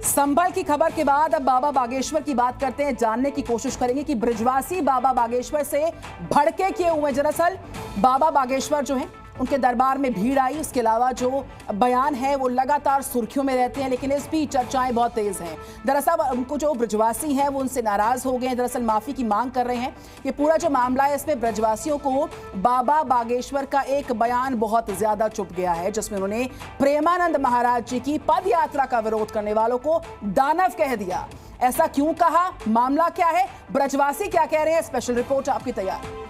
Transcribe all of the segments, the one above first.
संभल की खबर के बाद अब बाबा बागेश्वर की बात करते हैं। जानने की कोशिश करेंगे कि ब्रिजवासी बाबा बागेश्वर से भड़के क्यों हुए। दरअसल बाबा बागेश्वर जो है उनके दरबार में भीड़ आई, उसके अलावा जो बयान है वो लगातार सुर्खियों में रहते हैं, लेकिन इस बीच चर्चाएं बहुत तेज हैं। दरअसल उनको जो ब्रजवासी हैं वो उनसे नाराज हो गए हैं, दरअसल माफी की मांग कर रहे हैं। ये पूरा जो मामला है इसमें ब्रजवासियों को बाबा बागेश्वर का एक बयान बहुत ज्यादा चुभ गया है, जिसमें उन्होंने प्रेमानंद महाराज जी की पद यात्रा का विरोध करने वालों को दानव कह दिया। ऐसा क्यों कहा, मामला क्या है, ब्रजवासी क्या कह रहे हैं, स्पेशल रिपोर्ट आपकी तैयार।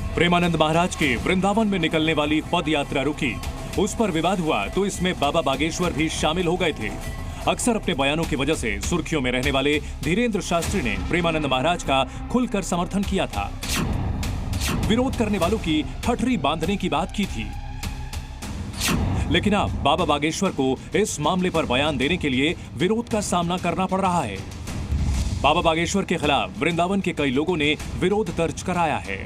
प्रेमानंद महाराज के वृंदावन में निकलने वाली पद यात्रा रुकी, उस पर विवाद हुआ तो इसमें बाबा बागेश्वर भी शामिल हो गए थे। अक्सर अपने बयानों की वजह से सुर्खियों में रहने वाले धीरेन्द्र शास्त्री ने प्रेमानंद महाराज का खुलकर समर्थन किया था। विरोध करने वालों की ठठरी बांधने की बात की थी, लेकिन अब बाबा बागेश्वर को इस मामले पर बयान देने के लिए विरोध का सामना करना पड़ रहा है। बाबा बागेश्वर के खिलाफ वृंदावन के कई लोगों ने विरोध दर्ज कराया है।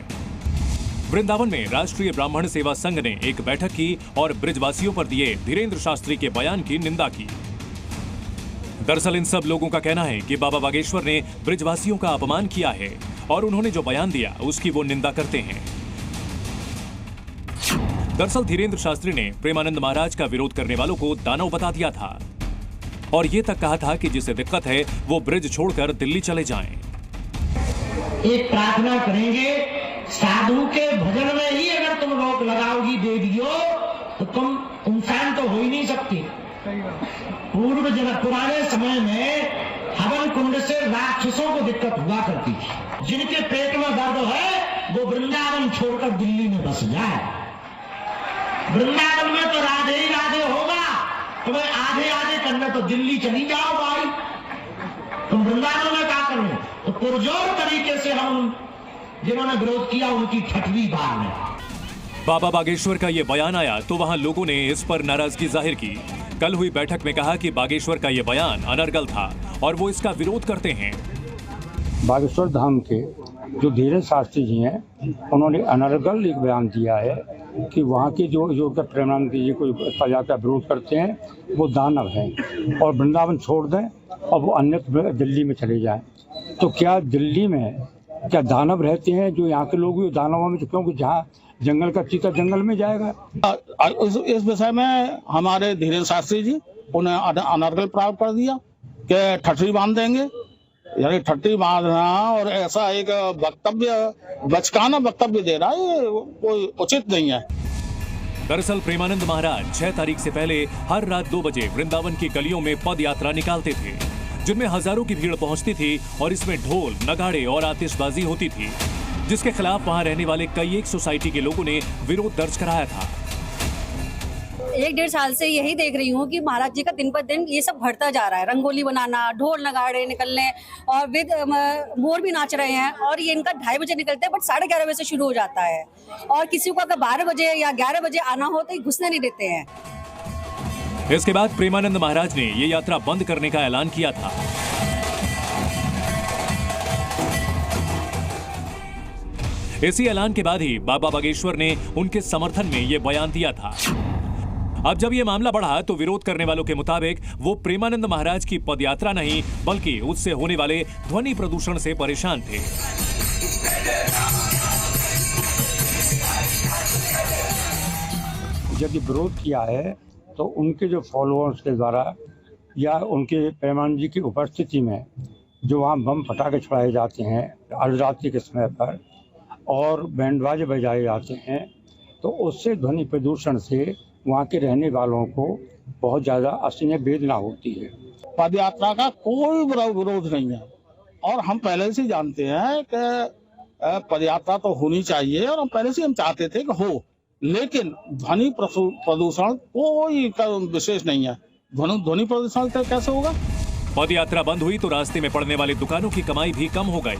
वृंदावन में राष्ट्रीय ब्राह्मण सेवा संघ ने एक बैठक की और ब्रिजवासियों पर दिए धीरेन्द्र शास्त्री के बयान की निंदा की। दरअसल इन सब लोगों का कहना है कि बाबा बागेश्वर ने ब्रिजवासियों का अपमान किया है और उन्होंने जो बयान दिया उसकी वो निंदा करते हैं। दरअसल धीरेन्द्र शास्त्री ने प्रेमानंद महाराज का विरोध करने वालों को दानव बता दिया था और ये तक कहा था कि जिसे दिक्कत है वो ब्रिज छोड़कर दिल्ली चले जाएं। एक प्रार्थना करेंगे, साधु के भजन में ही अगर तुम रोक लगाओगी देवियों तो तुम इंसान तो हो ही नहीं सकती। पुराने समय में हवन कुंड से राक्षसों को दिक्कत हुआ करती थी। जिनके पेट में दर्द है वो वृंदावन छोड़कर दिल्ली में बस जाए। वृंदावन में तो राधे ही राधे होगा, तुम्हें आधे आधे करना तो दिल्ली चली जाओ भाई, तुम वृंदावन में क्या करो। तो पुरजोर तरीके से हम जिन्होंने विरोध किया उनकी ठठरी बार में बाबा बागेश्वर का ये बयान आया तो वहां लोगों ने इस पर नाराजगी जाहिर की। कल हुई बैठक में कहा कि बागेश्वर का ये बयान अनर्गल था और वो इसका विरोध करते हैं। बागेश्वर धाम के जो धीरेन्द्र शास्त्री जी हैं उन्होंने अनर्गल एक बयान दिया है कि वहाँ के जो प्रेमानंद जी को प्रजा का विरोध करते हैं वो दानव हैं और वृंदावन छोड़ दें और वो अन्यत्र दिल्ली में चले जाएं। तो क्या दिल्ली में क्या दानव रहते हैं जो यहाँ के लोग भी दानवों में, क्योंकि जहाँ जंगल का चीता जंगल में जाएगा। इस विषय में हमारे धीरेन्द्र शास्त्री जी उन्हें अनर्गल प्राप्त कर दिया कि ठठरी बांध देंगे, यानी ठठरी बांधना और ऐसा एक वक्तव्य बचकाना वक्तव्य देना ये कोई उचित नहीं है। दरअसल प्रेमानंद महाराज 6 तारीख से पहले हर रात 2 बजे वृंदावन की गलियों में पद यात्रा निकालते थे, जिनमें हजारों की भीड़ पहुंचती थी और इसमें ढोल नगाड़े और आतिशबाजी होती थी, जिसके खिलाफ वहां रहने वाले कई एक सोसाइटी के लोगों ने विरोध दर्ज कराया था। 1-1.5 साल से यही देख रही हूँ कि महाराज जी का दिन पर दिन ये सब बढ़ता जा रहा है। रंगोली बनाना, ढोल नगाड़े निकलने और विद मोर भी नाच रहे हैं और ये इनका 2:30 बजे निकलते हैं, बट 11:30 बजे से शुरू हो जाता है और किसी को अगर 12 बजे या 11 बजे आना हो तो ये घुसने नहीं देते हैं। इसके बाद प्रेमानंद महाराज ने ये यात्रा बंद करने का ऐलान किया था। इसी ऐलान के बाद ही बाबा बागेश्वर ने उनके समर्थन में ये बयान दिया था। अब जब ये मामला बढ़ा तो विरोध करने वालों के मुताबिक वो प्रेमानंद महाराज की पदयात्रा नहीं बल्कि उससे होने वाले ध्वनि प्रदूषण से परेशान थे। यदि विरोध किया है तो उनके जो फॉलोअर्स के द्वारा या उनके प्रेमानंद जी की उपस्थिति में जो वहाँ बम फटाके छुड़ाए जाते हैं अर्धरात्रि के समय पर और बैंड बाजे बजाए जाते हैं, तो उससे ध्वनि प्रदूषण से वहाँ के रहने वालों को बहुत ज़्यादा असहनीय वेदना होती है। पद यात्रा का कोई विरोध नहीं है और हम पहले से जानते हैं कि पद यात्रा तो होनी चाहिए और हम पहले से हम चाहते थे कि हो, लेकिन ध्वनि प्रदूषण कोई विशेष नहीं है। ध्वनि प्रदूषण कैसे होगा? पद यात्रा बंद हुई तो रास्ते में पड़ने वाली दुकानों की कमाई भी कम हो गई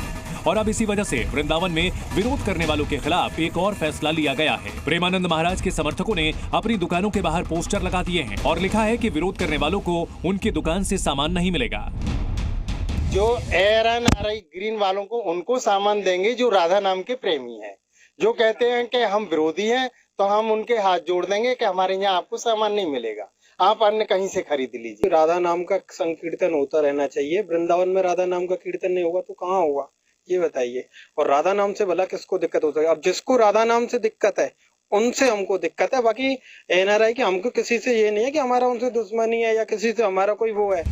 और अब इसी वजह से वृंदावन में विरोध करने वालों के खिलाफ एक और फैसला लिया गया है। प्रेमानंद महाराज के समर्थकों ने अपनी दुकानों के बाहर पोस्टर लगा दिए हैं और लिखा है कि विरोध करने वालों को उनकी दुकान से सामान नहीं मिलेगा। जो ARI ग्रीन वालों को उनको सामान देंगे जो राधा नाम के प्रेमी हैं, जो कहते हैं कि हम विरोधी हैं तो हम उनके हाथ जोड़ देंगे कि हमारे यहाँ आपको सामान नहीं मिलेगा। आप अन्य कहीं से खरीद लीजिए। राधा नाम का संकीर्तन होता रहना चाहिए। वृंदावन में राधा नाम का कीर्तन नहीं होगा तो कहाँ होगा, ये बताइए। और राधा नाम से भला किसको दिक्कत हो सकती है? अब जिसको राधा नाम से दिक्कत है उनसे हमको दिक्कत है। बाकी एनआरआई की हमको किसी से ये नहीं है कि हमारा उनसे दुश्मनी है या किसी से हमारा कोई वो है।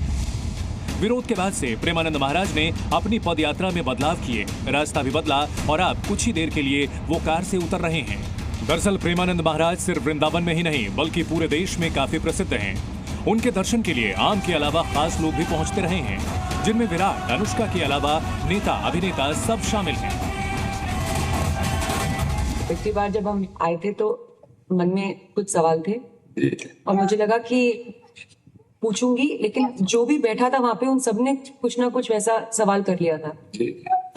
विरोध के बाद से प्रेमानंद महाराज ने अपनी पद यात्रा में बदलाव किए, रास्ता भी बदला और अब कुछ ही देर के लिए वो कार से उतर रहे हैं। दरअसल प्रेमानंद महाराज सिर्फ वृंदावन में ही नहीं बल्कि पूरे देश में काफी प्रसिद्ध हैं। उनके दर्शन के लिए आम के अलावा खास लोग भी पहुंचते रहे हैं, जिनमें विराट, अनुष्का के अलावा नेता, अभिनेता सब शामिल हैं। पिछली बार जब हम आए थे तो मन में कुछ सवाल थे और मुझे लगा कि पूछूंगी, लेकिन जो भी बैठा था वहाँ पे उन सब ने कुछ ना कुछ वैसा सवाल कर लिया था।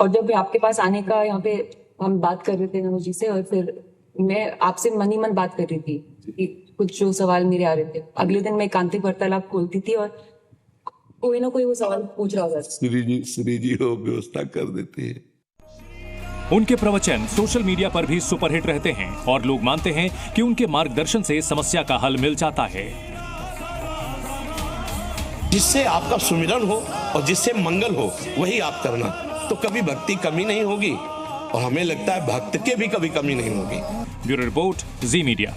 और जब आपके पास आने का यहाँ पे हम बात कर रहे थे नमो जी से, और फिर मैं आपसे मन ही मन बात कर रही थी कि कुछ जो सवाल मेरे आ रहे थे। अगले दिन मैं एकांतिक वार्तालाप खोलती थी और कोई ना कोई वो सवाल पूछ रहा था। श्री जी हो व्यवस्था कर देते हैं। उनके प्रवचन सोशल मीडिया पर भी सुपरहिट रहते हैं और लोग मानते हैं कि उनके मार्गदर्शन से समस्या का हल मिल जाता है। जिससे आपका सुमिरन हो और जिससे मंगल हो वही आप करना, तो कभी भक्ति कमी नहीं होगी और हमें लगता है भक्त के भी कभी कमी नहीं होगी। ब्यूरो रिपोर्ट, जी मीडिया।